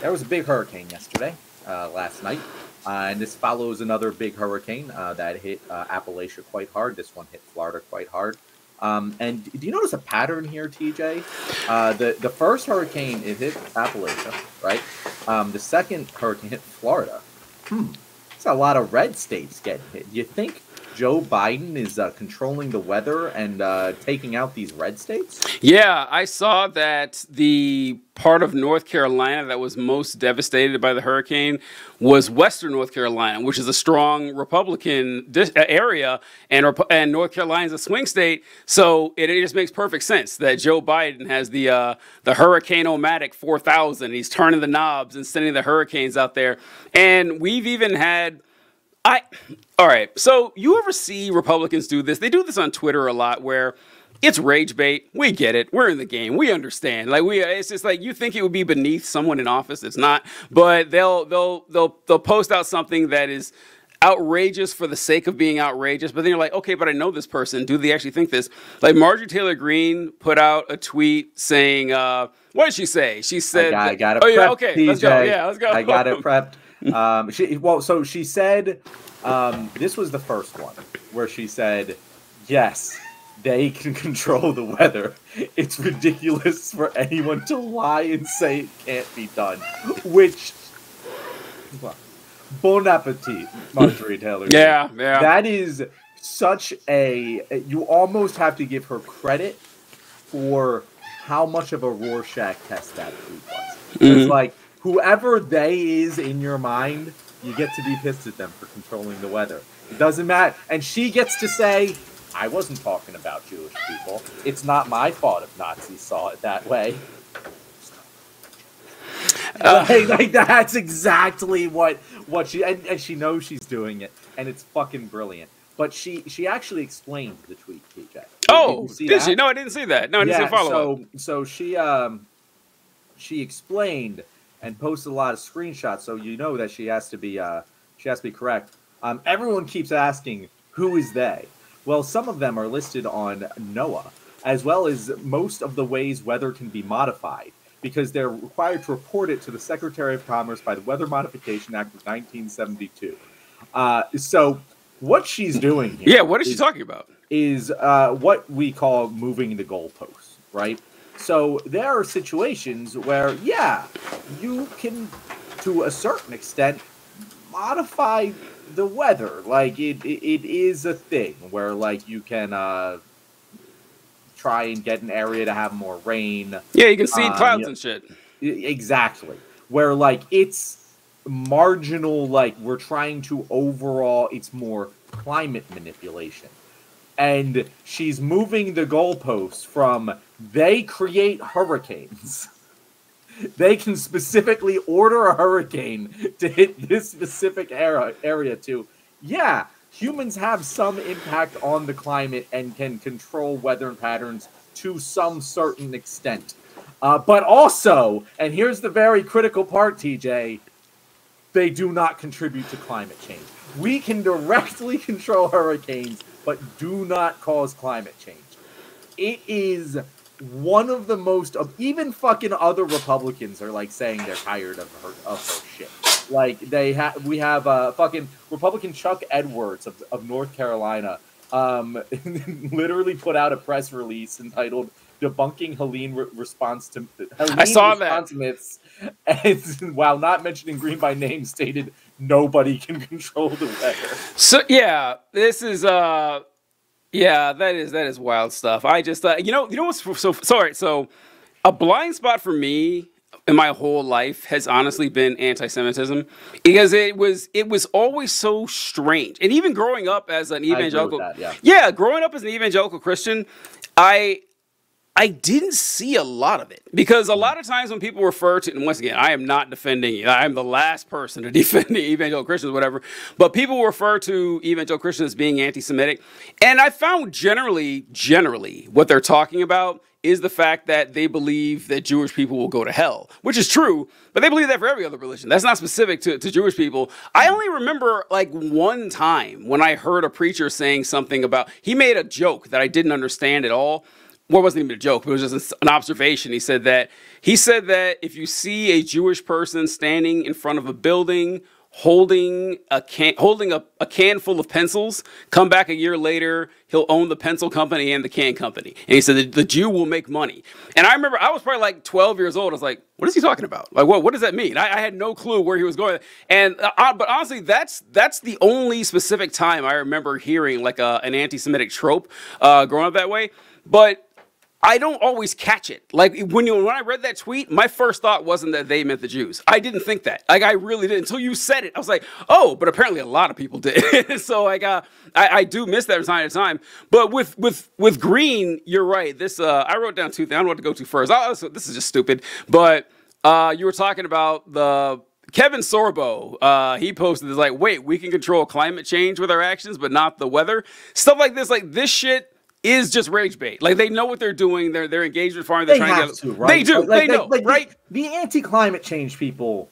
there was a big hurricane yesterday, last night, and this follows another big hurricane that hit Appalachia quite hard. This one hit Florida quite hard. And do you notice a pattern here, TJ? The first hurricane, it hit Appalachia, right? The second hurricane hit Florida. It's a lot of red states getting hit. Do you think Joe Biden is controlling the weather and taking out these red states? Yeah, I saw that the part of North Carolina that was most devastated by the hurricane was Western North Carolina, which is a strong Republican area, and North Carolina is a swing state. So it just makes perfect sense that Joe Biden has the Hurricane-O-Matic 4000. He's turning the knobs and sending the hurricanes out there. And we've even had... All right, so you ever see Republicans do this? They do this on Twitter a lot where it's rage bait. We get it. We're in the game. We understand. It's just like you think it would be beneath someone in office. It's not. But they'll post out something that is outrageous for the sake of being outrageous. But then you're like, okay, but I know this person. Do they actually think this? Like Marjorie Taylor Greene put out a tweet saying, what did she say? She said, I got it prepped, yeah, okay, TJ. let's go. Yeah, let's go. I got it prepped. So she said, this was the first one where she said, yes, they can control the weather. It's ridiculous for anyone to lie and say it can't be done. Which, well, bon appetit, Marjorie Taylor. Yeah. That is such a, you almost have to give her credit for how much of a Rorschach test that tweet was. It's like, whoever they is in your mind, you get to be pissed at them for controlling the weather. It doesn't matter. And she gets to say, I wasn't talking about Jewish people. It's not my fault if Nazis saw it that way. Like that's exactly what she... And she knows she's doing it. And it's fucking brilliant. But she actually explained the tweet, TJ. Oh, did she? No, I didn't see that. No, I didn't see follow-up. So she explained... and posted a lot of screenshots, so you know that she has to be correct. Everyone keeps asking, who is they? Well, some of them are listed on NOAA, as well as most of the ways weather can be modified, because they're required to report it to the Secretary of Commerce by the Weather Modification Act of 1972. So what she's doing here... Yeah, what is she talking about? Is what we call moving the goalposts, right? So there are situations where, yeah, you can, to a certain extent, modify the weather. Like, it is a thing where, like, you can try and get an area to have more rain. Yeah, you can see clouds and shit. Exactly. Where, like, it's marginal, like, we're trying to overall, it's more climate manipulation. And she's moving the goalposts from they create hurricanes. They can specifically order a hurricane to hit this specific area to, yeah, humans have some impact on the climate and can control weather patterns to some certain extent. But also, and here's the very critical part, TJ, they do not contribute to climate change. We can directly control hurricanes, but do not cause climate change. It is one of the most... even fucking other Republicans are like saying they're tired of her shit. Like we have fucking Republican Chuck Edwards of North Carolina literally put out a press release entitled "Debunking Helene Response to Helene I saw Response that. Myths," and while not mentioning Green by name, stated nobody can control the weather. So yeah, this is yeah, that is wild stuff. I just you know what's so sorry. So a blind spot for me in my whole life has honestly been anti-Semitism, because it was always so strange. And even growing up as an evangelical, growing up as an evangelical Christian, I didn't see a lot of it, because a lot of times when people refer to, and once again, I am not defending, I'm the last person to defend the evangelical Christians, whatever, but people refer to evangelical Christians as being anti-Semitic. And I found generally, what they're talking about is the fact that they believe that Jewish people will go to hell, which is true, but they believe that for every other religion. That's not specific to Jewish people. I only remember like one time when I heard a preacher saying something about, he made a joke that I didn't understand at all. well, it wasn't even a joke, but it was just an observation. He said that if you see a Jewish person standing in front of a building holding a can full of pencils, come back a year later, he'll own the pencil company and the can company. And he said the Jew will make money. And I remember I was probably like 12 years old. I was like, what is he talking about? Like, what does that mean? I had no clue where he was going. And but honestly, that's the only specific time I remember hearing like an anti-Semitic trope growing up that way. But I don't always catch it. Like when I read that tweet, my first thought wasn't that they meant the Jews. I didn't think that. Like I really didn't until you said it. I was like, oh, but apparently a lot of people did. So like I do miss that from time to time. But with Green, you're right. This I wrote down two things. I don't know what to go to first. This is just stupid. But you were talking about the Kevin Sorbo, he posted this like, wait, we can control climate change with our actions, but not the weather. Stuff like this. Like this shit is just rage bait. Like they know what they're doing. They're engaged with farming. They're trying to, right? They do. They know, right? The anti-climate change people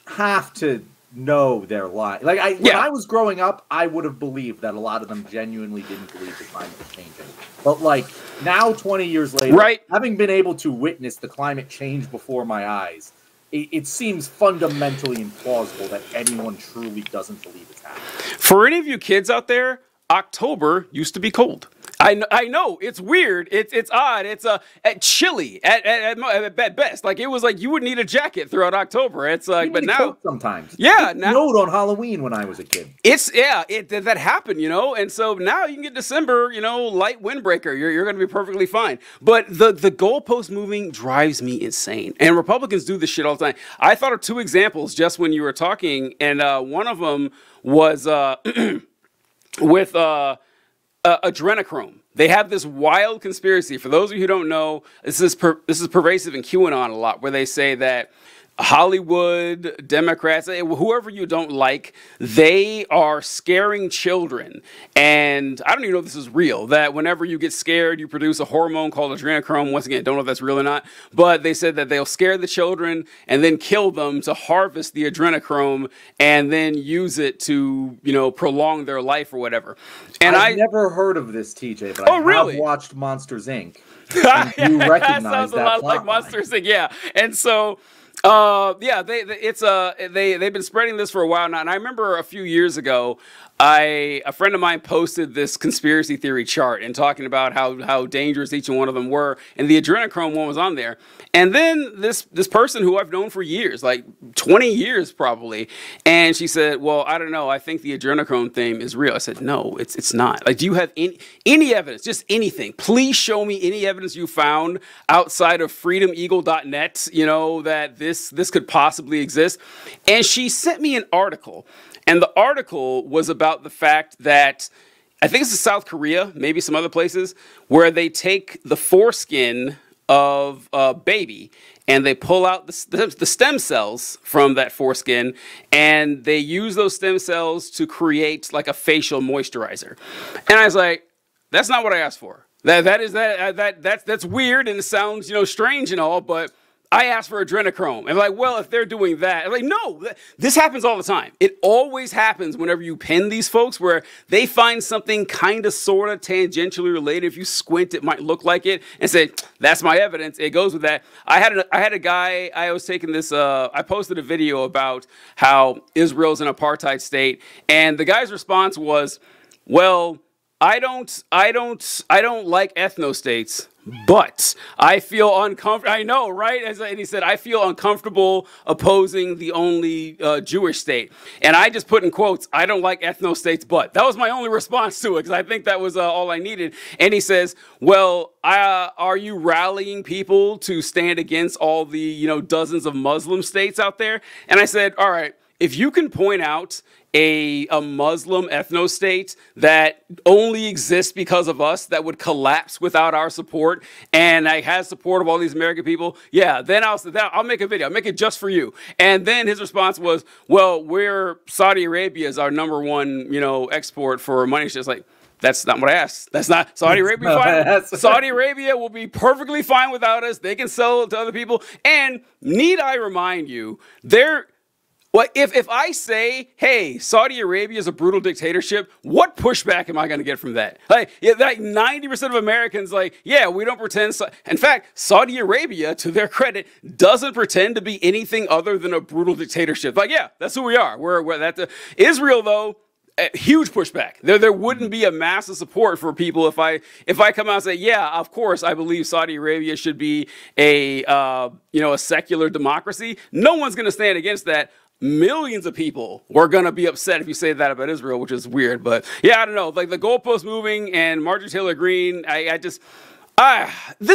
have to know their lie. Like when I was growing up, I would have believed that a lot of them genuinely didn't believe the climate was changing. But like now, 20 years later, right, having been able to witness the climate change before my eyes, it seems fundamentally implausible that anyone truly doesn't believe it's happening. For any of you kids out there, October used to be cold. I know it's weird. It's odd. It's chilly at best. Like it was like you would need a jacket throughout October. It's like, but now sometimes it snowed on Halloween when I was a kid. That happened, and so now you can get December, light windbreaker. You're going to be perfectly fine. But the goalpost moving drives me insane, and Republicans do this shit all the time. I thought of two examples just when you were talking, and one of them was with adrenochrome. They have this wild conspiracy. For those of you who don't know, this is pervasive in QAnon a lot, where they say that Hollywood, Democrats, whoever you don't like, they are scaring children. And I don't even know if this is real, that whenever you get scared, you produce a hormone called adrenochrome. Once again, don't know if that's real or not. But they said that they'll scare the children and then kill them to harvest the adrenochrome and then use it to, prolong their life or whatever. And I've never heard of this, TJ, but I have watched Monsters, Inc. And you recognize that sounds a lot like Monsters, Inc. Yeah. And so they've been spreading this for a while now, and I remember a few years ago, a friend of mine posted this conspiracy theory chart and talking about how dangerous each one of them were, and the adrenochrome one was on there. And then this person who I've known for years, like 20 years probably, and she said, well, I don't know, I think the adrenochrome thing is real. I said, no, it's not. Like, do you have any evidence, just anything? Please show me any evidence you found outside of freedomeagle.net, that this could possibly exist. And she sent me an article. And the article was about the fact that, I think it's in South Korea, maybe some other places, where they take the foreskin of a baby and they pull out the stem cells from that foreskin, and they use those stem cells to create like a facial moisturizer. And I was like, that's not what I asked for. That's weird and it sounds, strange and all, but I asked for adrenochrome. And like, well, if they're doing that, I'm like, no, this happens all the time. It always happens whenever you pin these folks where they find something kind of, sort of tangentially related. If you squint, it might look like it, and say, that's my evidence. It goes with that. I had a guy, I was taking this, I posted a video about how Israel's an apartheid state. And the guy's response was, well, I don't like ethno-states, but I feel uncomfortable. I know, right? And he said, I feel uncomfortable opposing the only Jewish state. And I just put in quotes, I don't like ethno-states, but. That was my only response to it, because I think that was all I needed. And he says, well, are you rallying people to stand against all the, dozens of Muslim states out there? And I said, all right, if you can point out a Muslim ethno-state that only exists because of us, that would collapse without our support, and has support of all these American people, yeah, then I'll make a video. I'll make it just for you. And then his response was, well, Saudi Arabia is our number one, export for money. It's just like, that's not what I asked. That's not Saudi Arabia. Saudi Arabia will be perfectly fine without us. They can sell it to other people. And need I remind you, Well, if I say, hey, Saudi Arabia is a brutal dictatorship, what pushback am I going to get from that? Like 90% of Americans, like, yeah, we don't pretend. In fact, Saudi Arabia, to their credit, doesn't pretend to be anything other than a brutal dictatorship. Like, yeah, that's who we are. We're that. Israel, though. Huge pushback. There wouldn't be a massive support for people if I come out and say, yeah, of course I believe Saudi Arabia should be a a secular democracy. No one's going to stand against that. Millions of people were going to be upset if you say that about Israel, which is weird. But yeah, I don't know. Like the goalpost moving and Marjorie Taylor Greene, this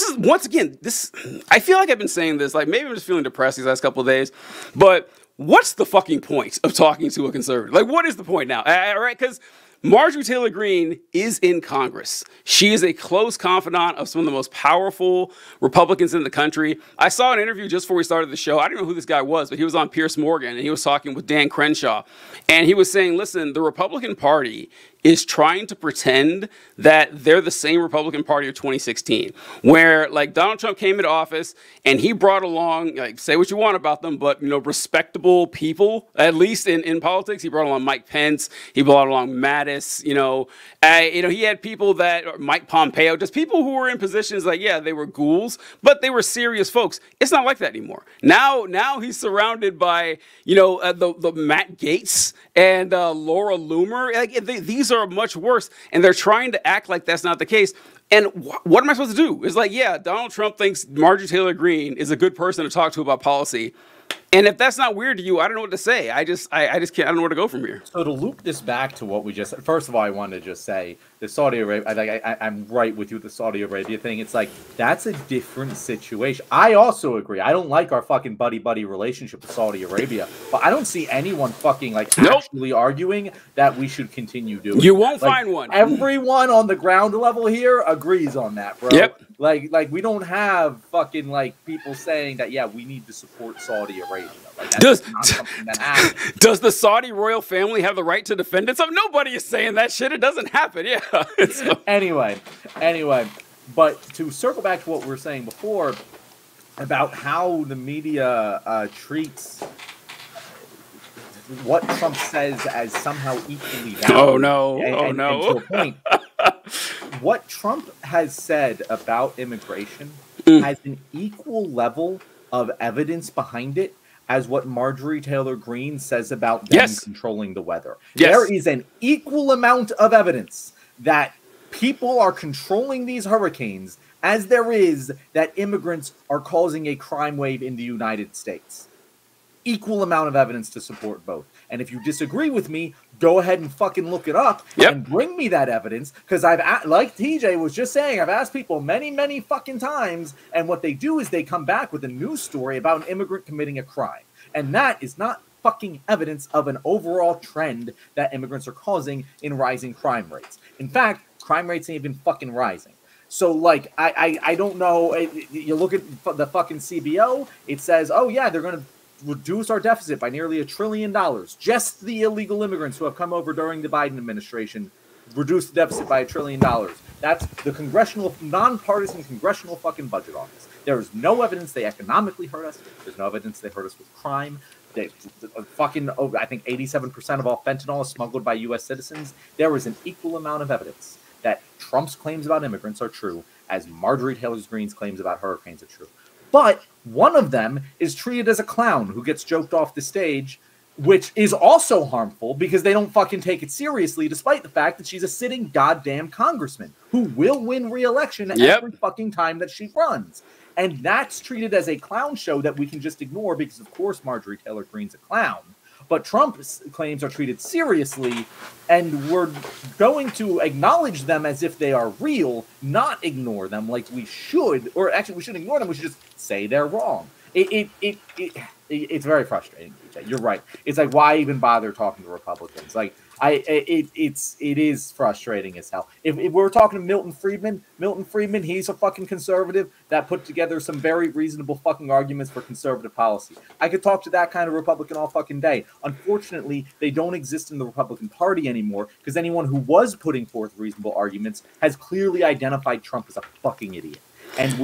is once again this. I feel like I've been saying this. Like maybe I'm just feeling depressed these last couple of days, but. What's the fucking point of talking to a conservative? Like, what is the point now? Right? Because Marjorie Taylor Greene is in Congress. She is a close confidant of some of the most powerful Republicans in the country. I saw an interview just before we started the show. I don't know who this guy was, but he was on Piers Morgan, and he was talking with Dan Crenshaw. And he was saying, listen, the Republican Party is trying to pretend that they're the same Republican Party of 2016, where like Donald Trump came into office and he brought along, like say what you want about them, but respectable people, at least in politics. He brought along Mike Pence, he brought along Mattis, he had people that Mike Pompeo, just people who were in positions like, yeah, they were ghouls, but they were serious folks. It's not like that anymore. Now he's surrounded by, the Matt Gaetz and Laura Loomer. Like these are much worse, and they're trying to act like that's not the case. And what am I supposed to do? It's like, yeah, Donald Trump thinks Marjorie Taylor Greene is a good person to talk to about policy. And if that's not weird to you, I don't know what to say. I just can't. I don't know where to go from here. So to loop this back to what we just said, first of all, I want to just say the Saudi Arabia. I'm right with you with the Saudi Arabia thing. It's like that's a different situation. I also agree. I don't like our fucking buddy relationship with Saudi Arabia, but I don't see anyone fucking actually arguing that we should continue doing. You won't find one. Everyone on the ground level here agrees on that, bro. Yep. Like we don't have fucking people saying that we need to support Saudi Arabia. Like does the Saudi royal family have the right to defend itself? Nobody is saying that shit. It doesn't happen. Yeah. Anyway, but to circle back to what we were saying before about how the media treats what Trump says as somehow equally valid. Oh no! And to a point, what Trump has said about immigration has an equal level of evidence behind it as what Marjorie Taylor Greene says about them controlling the weather. Yes. There is an equal amount of evidence that people are controlling these hurricanes as there is that immigrants are causing a crime wave in the United States. Equal amount of evidence to support both. And if you disagree with me, go ahead and fucking look it up and bring me that evidence. Because like TJ was just saying, I've asked people many, many fucking times, and what they do is they come back with a news story about an immigrant committing a crime. And that is not fucking evidence of an overall trend that immigrants are causing in rising crime rates. In fact, crime rates ain't even fucking rising. So, I don't know. You look at the fucking CBO, it says, oh, yeah, they're going to reduce our deficit by nearly $1 trillion. Just the illegal immigrants who have come over during the Biden administration reduced the deficit by $1 trillion. That's the nonpartisan congressional fucking budget office. There is no evidence they economically hurt us. There's no evidence they hurt us with crime. I think 87% of all fentanyl is smuggled by U.S. citizens. There is an equal amount of evidence that Trump's claims about immigrants are true as Marjorie Taylor Greene's claims about hurricanes are true. But one of them is treated as a clown who gets joked off the stage, which is also harmful because they don't fucking take it seriously, despite the fact that she's a sitting goddamn congressman who will win re-election every fucking time that she runs. And that's treated as a clown show that we can just ignore because, of course, Marjorie Taylor Greene's a clown. But Trump's claims are treated seriously, and we're going to acknowledge them as if they are real, not ignore them like we should. Or actually, we shouldn't ignore them. We should just say they're wrong. It's very frustrating, TJ. You're right. It's like, why even bother talking to Republicans? It is frustrating as hell. If we're talking to Milton Friedman, he's a fucking conservative that put together some very reasonable fucking arguments for conservative policy. I could talk to that kind of Republican all fucking day. Unfortunately, they don't exist in the Republican Party anymore because anyone who was putting forth reasonable arguments has clearly identified Trump as a fucking idiot. And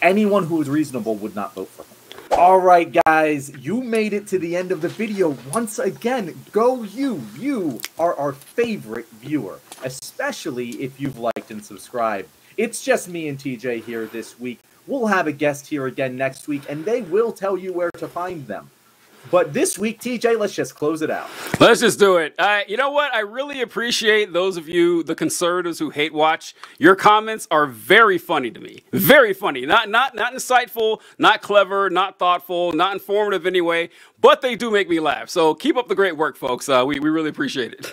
anyone who is reasonable would not vote for him. All right, guys, you made it to the end of the video. Once again, go you. You are our favorite viewer, especially if you've liked and subscribed. It's just me and TJ here this week. We'll have a guest here again next week, and they will tell you where to find them. But this week, TJ, let's just close it out. Let's just do it. You know what? I really appreciate those of you, the conservatives who hate watch. Your comments are very funny to me. Very funny. Not insightful, not clever, not thoughtful, not informative anyway, but they do make me laugh. So keep up the great work, folks. We really appreciate it.